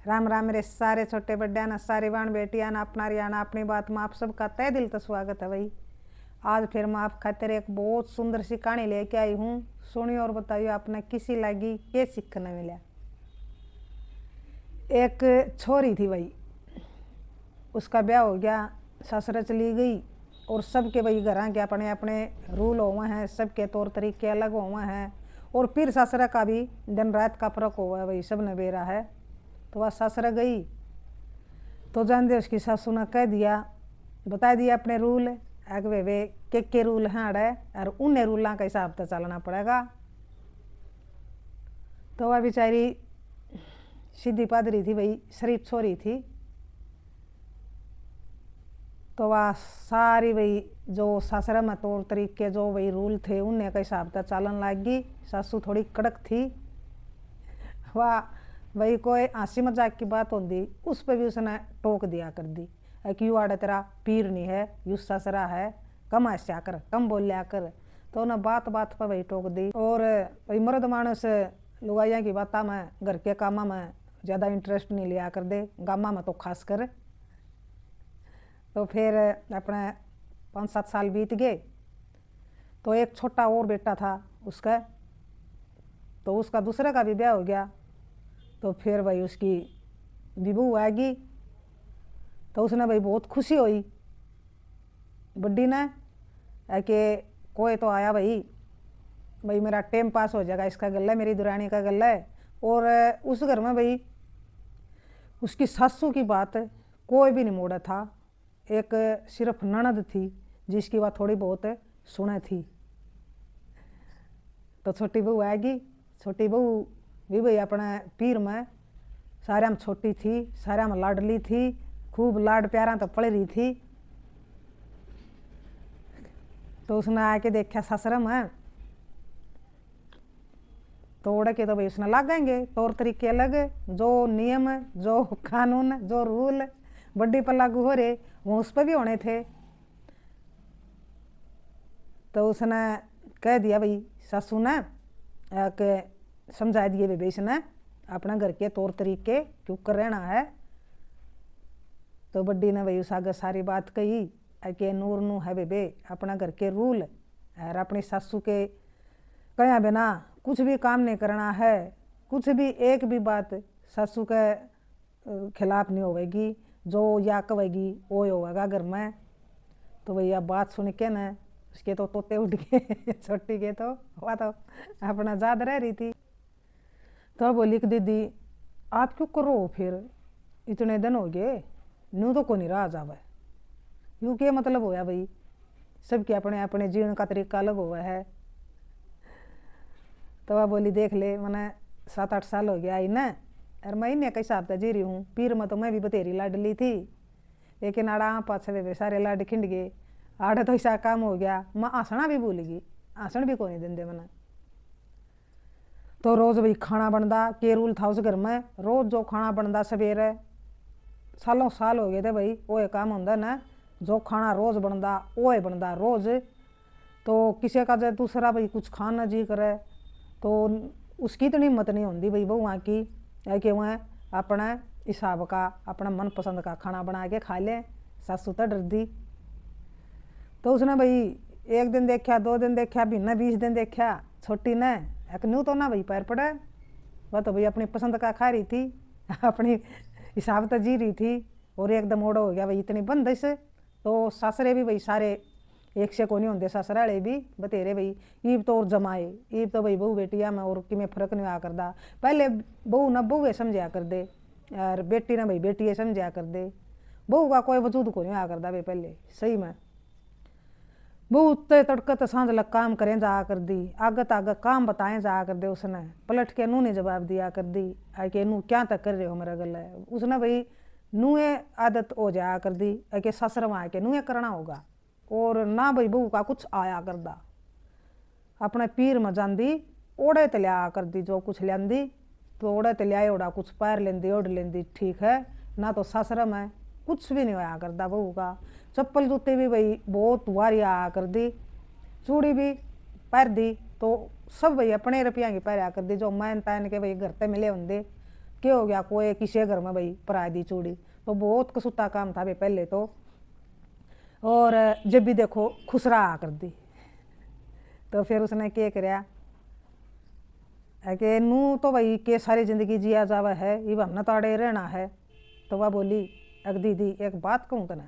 राम राम मेरे सारे छोटे बड्डे ना सारी बाण बेटियां ना अपना रियाना अपनी बात में आप सबका तय दिल तो स्वागत है भाई। आज फिर मैं आप खातिर एक बहुत सुंदर सी कहानी लेके आई हूँ। सुनिए और बताइए आपने किसी लगी क्या सीखने मिला। एक छोरी थी भाई, उसका ब्याह हो गया, ससुर चली गई और सबके भाई घर के अपने अपने रूल हुए हैं, सबके तौर तरीके अलग हुए हैं और फिर ससुर का भी दिन रात का फर्क हुआ है भाई, सब ने बेरा है। तो वह ससुर गई तो जान दे उसकी सासू ने कह दिया, बता दिया अपने रूल वे वे के रूल हैं अड़े और उन्हें रूलों का हिसाब तो चलना पड़ेगा। तो वह बेचारी सीधी पादरी थी भाई, शरीफ छोरी थी। तो वह सारी भाई जो ससुर में तौर तरीके जो भाई रूल थे उन्हें का हिसाब तो चलन लग गई। सासू थोड़ी कड़क थी, वह भाई कोई हंसी मजाक की बात होती उस पर भी उसने टोक दिया कर दी कि यू आड़े तेरा पीर नहीं है, यू ससरा है, कम हंसा कर, कम बोलिया कर। तो उन्हें बात बात पर भाई टोक दी। और भाई मर्द मानस लुगाइया की बातों में घर के कामों में ज़्यादा इंटरेस्ट नहीं लिया कर दे, गामा में तो खास कर। तो फिर अपने 5-7 साल बीत गए तो एक छोटा और बेटा था उसका, तो उसका दूसरे का भी ब्याह हो गया। तो फिर भाई उसकी विबू आएगी तो उसने भाई बहुत खुशी हुई बड्डी ने कि कोई तो आया भाई, भाई मेरा टाइम पास हो जाएगा, इसका गला है, मेरी दुरानी का गला है। और उस घर में भाई उसकी सासू की बात कोई भी नहीं मोड़ा था, एक सिर्फ ननद थी जिसकी बात थोड़ी बहुत सुने थी। तो छोटी बहू आएगी, छोटी बहू भी भाई अपने पीर में सारे में छोटी थी, सारे में लाडली थी, खूब लाड प्यारा तो पड़ रही थी। तो उसने आके देखा ससुर में तो उड़ के तो भाई उसने लागेंगे तौर तरीके अलग, जो नियम जो कानून जो रूल बड्डी पर लागू हो रहे वो उस पर भी होने थे। तो उसने कह दिया भाई सासू ने कि समझा दिए भाई इसने अपना घर के तौर तरीके क्यों कर रहना है। तो बड्डी ने भाई उस आगे सारी बात कही कि नूर नू है बेबे अपना घर के रूल और अपनी सासू के कया बिना कुछ भी काम नहीं करना है, कुछ भी एक भी बात सासू के खिलाफ नहीं होगी, जो या कहेगी वो होगा घर में। तो भैया बात सुन के न उसके तो तोते उठ गए छोटी के तो वह तो अपना याद रह रही थी। तो बोली कि दीदी आप क्यों करो फिर, इतने दिन हो गए न्यू तो को नहीं रहा जावे, यूँ क्या मतलब होया भाई, सबके अपने अपने जीवन का तरीका अलग हुआ है। तो वह बोली देख ले मैंने 7-8 साल हो गया आई न, और मैं इन्हें कैसा हफ्ता जी रही हूँ, पीर में तो मैं भी बतेरी लाडली थी, लेकिन आड़ा पाँच वे सारे लाड खिंड गए, आड़े तो ऐसा काम हो गया मैं हंसना भी भूल गई, हंसन भी कोई नहीं देंगे मैंने। तो रोज़ भाई खाना बनता के रूल था उस घर में, रोज़ जो खाना बनता सवेरे सालों साल हो गए थे भाई वो एक काम होंगे ना, जो खाना रोज़ बनता वो ही बनता रोज़। तो किसी का जब दूसरा भाई कुछ खाना जी करे तो उसकी इतनी हिम्मत नहीं होती भाई बहुआ की है कि वह अपना हिसाब का अपना मनपसंद का खाना बना के खा ले, सासू तो डर दी। तो उसने भाई 1 दिन देखा, 2 दिन देखा, महीना 20 दिन देखा, छोटी ने एक न्यू तो ना भाई पैर पड़े, वह तो भाई अपनी पसंद का खा रही थी, अपनी हिसाब तो जी रही थी। और एकदम ओढ़ो हो गया भाई इतनी बंदिश। तो सासरे भी भाई सारे एक से को नहीं होंगे, ससुराले भी बतेरे भाई ईब तो और जमाए, ईब तो भाई बहू बेटिया में और कि में फर्क नहीं आ करता। पहले बहू न बहू समझा कर दे और बेटी ने भाई बेटी समझा कर दे, बहू का कोई वजूद को नहीं आ करता भाई पहले सही में। बहू उत्ते तड़कत सांझ लग काम करें जा कर दी, आगत आगे काम बताएं जा कर दे, उसने पलट के नू ने जवाब दिया कर दी कि नू क्या तक कर रहे हो मेरा गला है। उसने भाई नूए आदत हो जाया कर दी कि ससुर में आके नूए करना होगा, और ना भाई बहू का कुछ आया करदा, अपने पीर में जाती ओढ़े तो लिया कर दी, जो कुछ लियांदी तो ओढ़े तो लिया ओढ़ा कुछ पैर लेंदी ओढ़ लेंदी ठीक है, ना तो ससुर में कुछ भी नहीं होया करता बहू का। चप्पल जूते भी भाई बहुत वारी आया कर दी, चूड़ी भी पैर दी तो सब भाई अपने रुपया की पैर आ कर दी, जो मैन तैन के भाई घर पे मिले होंगे क्या हो गया, कोई किसी घर में भाई पराई दी चूड़ी, तो बहुत कसूता काम था भाई पहले तो। और जब भी देखो खुश रहा कर दी। तो फिर उसने क्या कराया कि नू तो भाई के सारी जिंदगी जिया जावा है, ये हमने ताड़े रहना है। तो वह बोली अग दीदी एक बात कहूँ तने,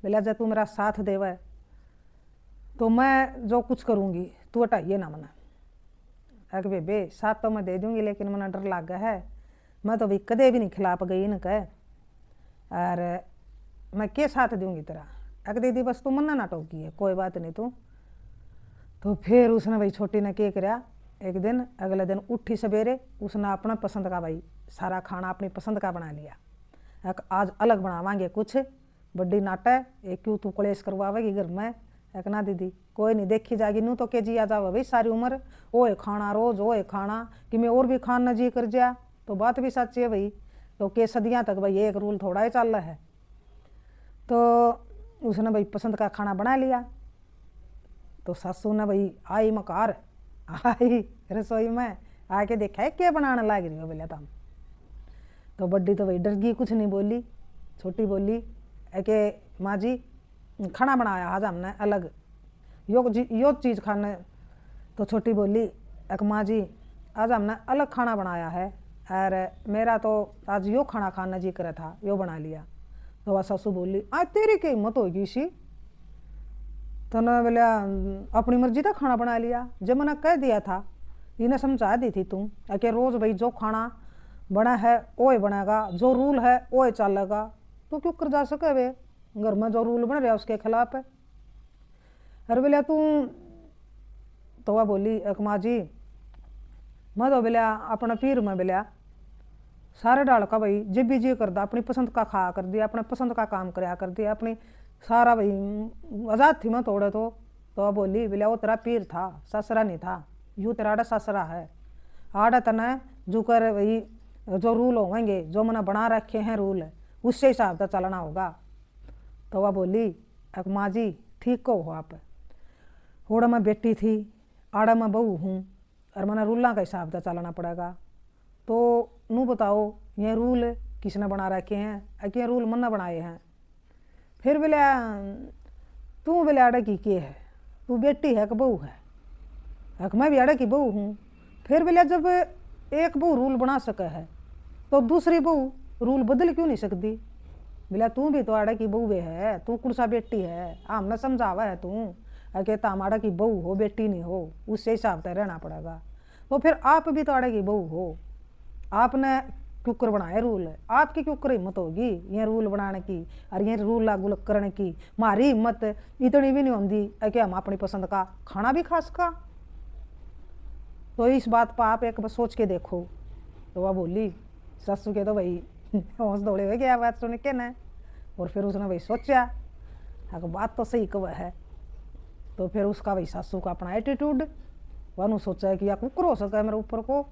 बोला जब तू मेरा साथ देवा है तो मैं जो कुछ करूँगी तू हटाइए ना मना। अग बेबे साथ तो मैं दे दूंगी, लेकिन मना डर लग गया है, मैं तो भाई कदे भी नहीं खिलाप गई इनके, और मैं क्या साथ दूंगी तेरा। अग दीदी बस तू मना ना टोकी है, कोई बात नहीं तू। तो फिर उसने भाई छोटी ने क्या कराया, एक दिन अगले दिन उठी सवेरे उसने अपना पसंद का भाई सारा खाना अपनी पसंद का बना लिया। एक आज अलग बनावांगे कुछ बड्डी नाटा है, एक क्यों तू कलेश करवावेगी घर में। एक ना दीदी कोई नहीं देखी जाएगी, नू तो के जिया जावा भाई सारी उम्र ओए खाना रोज ओए खाना कि मैं और भी खाना जी कर जा। तो बात भी सच्ची है भाई, तो के सदियाँ तक भाई एक रूल थोड़ा ही चल रहा है। तो उसने भाई पसंद का खाना बना लिया। तो सासू ने भाई आई मकार आई रसोई में आके देखा है क्या बनाने लग रही हो बोले तुम। तो बड्डी तो भाई डर गई, कुछ नहीं बोली। छोटी बोली कि माँ जी खाना बनाया आज हमने अलग, यो चीज़ खाने। तो छोटी बोली एक माँ जी आज हमने अलग खाना बनाया है, और मेरा तो आज यो खाना खाना जी करे था, यो बना लिया। तो वह सासू बोली आज तेरी क्या हिम्मत होगी सी, तो न बोलिया अपनी मर्जी का खाना बना लिया, जब मैंने कह दिया था, इन्हें समझा दी थी तुम कि रोज़ भाई जो खाना बना है वो ही बनेगा, जो रूल है वो ही चलेगा, तो क्यों कर जा सके वे, घर में जो रूल बन रहा उसके खिलाफ है। अरे बोलिया तू, तो वह बोली एक माँ जी मैं तो बोलिया अपना पीर में बोलिया सारे डाल का भाई जब भी जी करदा अपनी पसंद का खा कर दिया, अपने पसंद का काम कराया कर दिया, अपनी सारा भाई आज़ाद थी मैं थोड़े तो। वह बोली बोलिया वो तेरा पीर था, ससरा नहीं था, यूँ तेरा आड़ा ससरा है, आड़ा तना जो कर भाई जो रूल होंगे जो मैंने बना रखे हैं रूल उससे हिसाब से चलना होगा। तो वह बोली एक माँ जी ठीक को हो आप, होड़ा मैं बेटी थी आड़ा मैं बहू हूँ और मैंने रूलों का हिसाब से चलाना पड़ेगा। तो नू बताओ ये रूल किसने बना रखे हैं, कि रूल मन्ना बनाए हैं। फिर बोले तू बोले आड़े की के है, तू बेटी है कि बहू है, मैं भी आड़े की बहू हूँ। फिर बोले जब एक बहू रूल बना सके है तो दूसरी बहू रूल बदल क्यों नहीं सकती। बोला तू भी तो आड़ा की बहू है, तू कुड़सा बेटी है, हमने समझावा है तू कहता हम आड़ा की बहू हो बेटी नहीं हो, उससे हिसाब से रहना पड़ेगा। तो फिर आप भी तो आड़े की बहू हो, आपने क्यों बनाए रूल, आपकी क्यों हिम्मत होगी ये रूल बनाने की और ये रूल लागू करने की। हमारी हिम्मत इतनी भी नहीं होती कि हम अपनी पसंद का खाना भी खा सका। तो इस बात पर आप एक बार सोच के देखो। तो वह बोली ससु के तो भाई होश दौड़े हुए क्या बात सुन के न। और फिर उसने भाई सोचा अगर बात तो सही कब है। तो फिर उसका भाई सासू का अपना एटीट्यूड, वह सोचा है कि या कुकर हो सका है मेरे ऊपर को।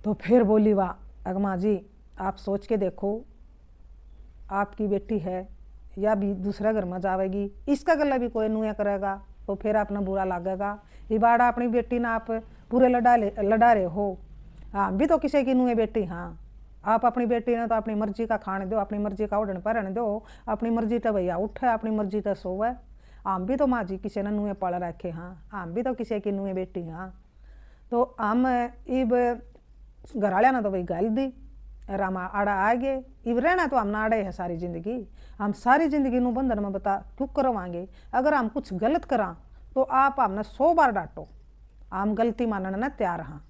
तो फिर बोली वाह अगमा जी आप सोच के देखो, आपकी बेटी है या भी दूसरा घर में जाएगी, इसका गला भी कोई नुया करेगा तो फिर अपना बुरा लगेगा। ये बाड़ा अपनी बेटी ना आप पूरे लड़ा रहे हो, हाँ भी तो किसी की नुए बेटी। हाँ आप अपनी बेटी ने तो अपनी मर्जी का खाने दो, अपनी मर्जी का उड़न पहन दो, अपनी मर्जी तो भैया उठे, अपनी मर्जी तो सोवे। आम भी तो माँ जी किसी ने नुए पड़ रखे, हाँ आम भी तो किसी की नुए बेटी। हाँ तो हम इब घर वाले ने तो भाई गाल दी और हम आड़ा आ गए, इब रहना तो हम आड़े है सारी जिंदगी। हम सारी जिंदगी नू बंधन में बता क्यों करवाएंगे। अगर हम कुछ गलत करा तो आप हमने 100 बार डांटो, हम गलती मानने न तैयार हाँ।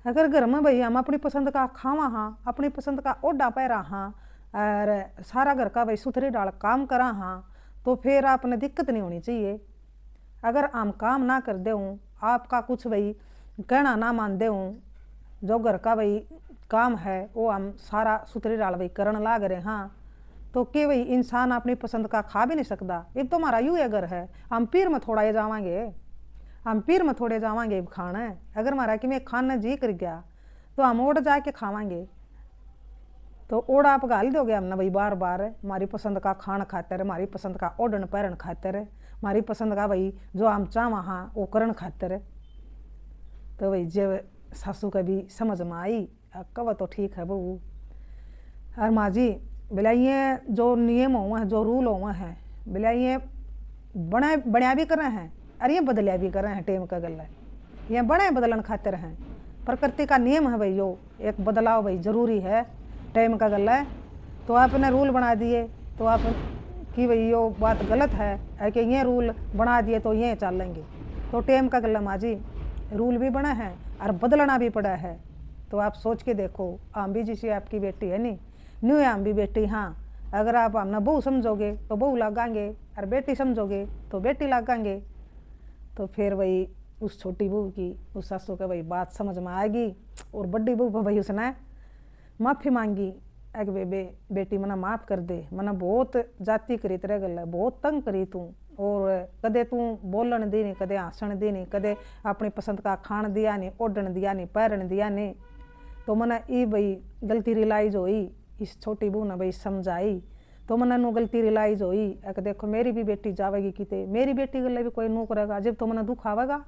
अगर घर में भाई हम अपनी पसंद का खावा हाँ, अपनी पसंद का ओढ़ा पैरा हाँ और सारा घर का भाई सुथरी डाल काम करा हाँ, तो फिर आपने दिक्कत नहीं होनी चाहिए। अगर हम काम ना कर दे हूँ, आपका कुछ भाई कहना ना मान दे हूँ, जो घर का भाई काम है वो हम सारा सुथरी डाल भाई करन लाग रहे हाँ, तो कि भाई इंसान अपनी पसंद का खा भी नहीं सकता। ये तो हमारा यूँ है घर है, हम पीर में थोड़ा ये जावांगे, हम पीर में थोड़े जावांगे खाना है। अगर हमारा कि मैं खाना जी कर गया तो हम ओढ़ जाके खावांगे, तो ओढ़ आप गाल दोगे हमने भाई बार बार हमारी पसंद का खाना खातर, हमारी पसंद का ओढ़न पैरन खातर, हमारी पसंद का भाई जो हम चाह हाँ वो करन खातर। तो भाई जब सासू का भी समझ में आई, कब तो ठीक है बहू। और माँ जी बोला ये जो नियम हुआ है, जो रूल हुआ है, बोला ये बढ़िया भी कर रहे हैं और ये बदलिया भी कर रहे हैं। टेम का गल है, ये बड़े बदलन खातिर हैं। प्रकृति का नियम है भाई, यो एक बदलाव भाई जरूरी है। टाइम का गल है तो आपने रूल बना दिए तो आप कि भाई यो बात गलत है कि ये रूल बना दिए तो ये चल लेंगे। तो टाइम का गल है माँ जी, रूल भी बना है और बदलना भी पड़ा है। तो आप सोच के देखो, आम भी जिसे आपकी बेटी है नहीं न्यू है, आम भी बेटी। हाँ, अगर आप हमने बहू समझोगे तो बहू लगाएंगे और बेटी समझोगे तो बेटी लगाएंगे। तो फिर वही उस छोटी बहू की उस सासू का भाई बात समझ में आएगी और बड़ी बहू पर भाई उसने माफ़ी मांगी एक बेटी मना माफ़ कर दे, मना बहुत जाति करी तरह गल है, बहुत तंग करी तू और कदे तू बोलन दी नहीं, कदे हंसन दी नहीं, कदे अपनी पसंद का खान दिया नहीं, ओढ़न दिया नहीं, पैरन दिया नहीं। तो मना ये भाई गलती रियलाइज हुई, इस छोटी बहू ने भाई समझाई तो मना नू गलती रियलाइज हुई। एक देखो मेरी भी बेटी जावेगी किते, मेरी बेटी गले भी कोई नू करेगा जब तो मना दुख आवेगा।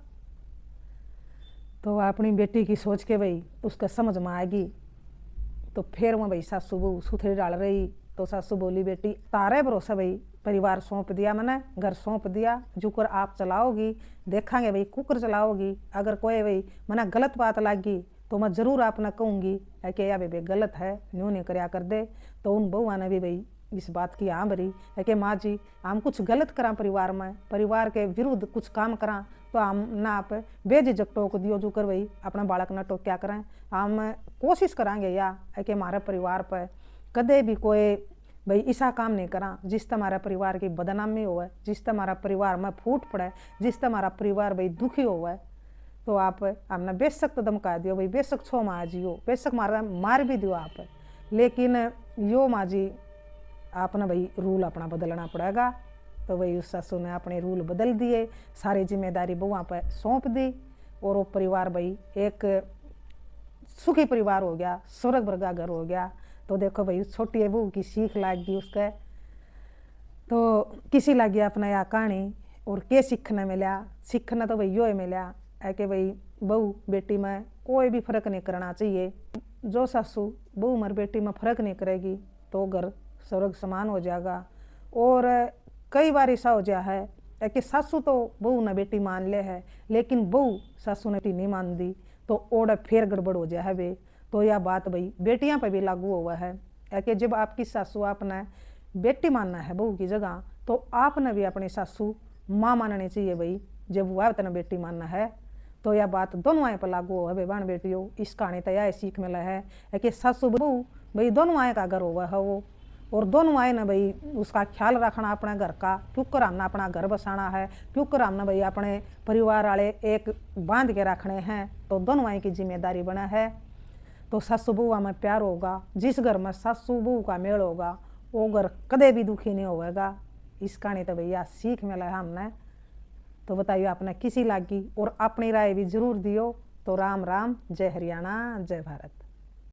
तो अपनी बेटी की सोच के भाई उसका समझ में आएगी। तो फिर वह भाई सासू बहू सुथरी डाल रही। तो सासू बोली बेटी तारे भरोसा भाई परिवार सौंप दिया, मैंने घर सौंप दिया, जुकर आप चलाओगी, देखांगे भाई कुकर चलाओगी। अगर कोई भाई मना गलत बात लागी तो मैं ज़रूर आपने कहूँगी कि या भाई गलत है, न्यू नहीं करया कर दे। तो उन बहुआ ने भी भाई इस बात की हाँ भरी है कि माँ जी हम कुछ गलत करा परिवार में, परिवार के विरुद्ध कुछ काम करा तो हम ना आप बेझिझक टोक दियो जो कर भाई अपना बालक ना टोक क्या करें। हम कोशिश करांगे या है कि हमारे परिवार पर कदे भी कोई भाई ऐसा काम नहीं करा जिससे हमारा परिवार की बदनामी हो, जिससे हमारा परिवार में फूट पड़े, जिससे हमारा परिवार भाई दुखी हो। तो आप हमने बेशक तो धमका दियो भाई, बेशक छो माँ जी हो, बेशक मार भी दियो आप, लेकिन यो माँ जी आपने भाई रूल अपना बदलना पड़ेगा। तो भाई उस सासू ने अपने रूल बदल दिए, सारी जिम्मेदारी बुआ पर सौंप दी और वो परिवार भाई एक सुखी परिवार हो गया, स्वर्ग वर्गा घर हो गया। तो देखो भाई छोटी बहू की सीख लाग गई उसके, तो किसी लग गया अपना यह कहानी और के सीखने मिला। सीखना तो भाई यो ही मिला है कि भाई बहू बेटी में कोई भी फर्क नहीं करना चाहिए। जो सासू बहू मर बेटी में फर्क नहीं करेगी तो घर स्वर्ग समान हो जाएगा। और कई बार ऐसा हो जाए है कि सासू तो बहू ने बेटी मान ले है, लेकिन बहू सासू ने नहीं मान दी तो ओड़ फिर गड़बड़ हो जाए वे। तो यह बात भाई बेटियां पर भी लागू हुआ है कि जब आपकी सासू आपने बेटी मानना है बहू की जगह तो आपने भी अपनी सासू माँ माननी चाहिए भाई, जब वह तेना बेटी मानना है। तो यह बात दोनों आए पर लागू हो भाई बहन बेटियों। इस कहानी तो यह सीख मिला है कि सासू बहू भाई दोनों आए का घर हुआ है वो, और दोनों आए ना भाई उसका ख्याल रखना अपने घर का, क्योंकि हमने अपना घर बसाना है, क्योंकि हमने भाई अपने परिवार वाले एक बांध के रखने हैं। तो दोनों आए की जिम्मेदारी बना है। तो सासू बहू में प्यार होगा, जिस घर में सासू बहू का मेल होगा वो घर कदे भी दुखी नहीं होगा। इस कहानी तो भैया सीख मिला है हमने। तो बताइए आपने किसी लागी और अपनी राय भी जरूर दियो। तो राम राम, जय हरियाणा, जय भारत।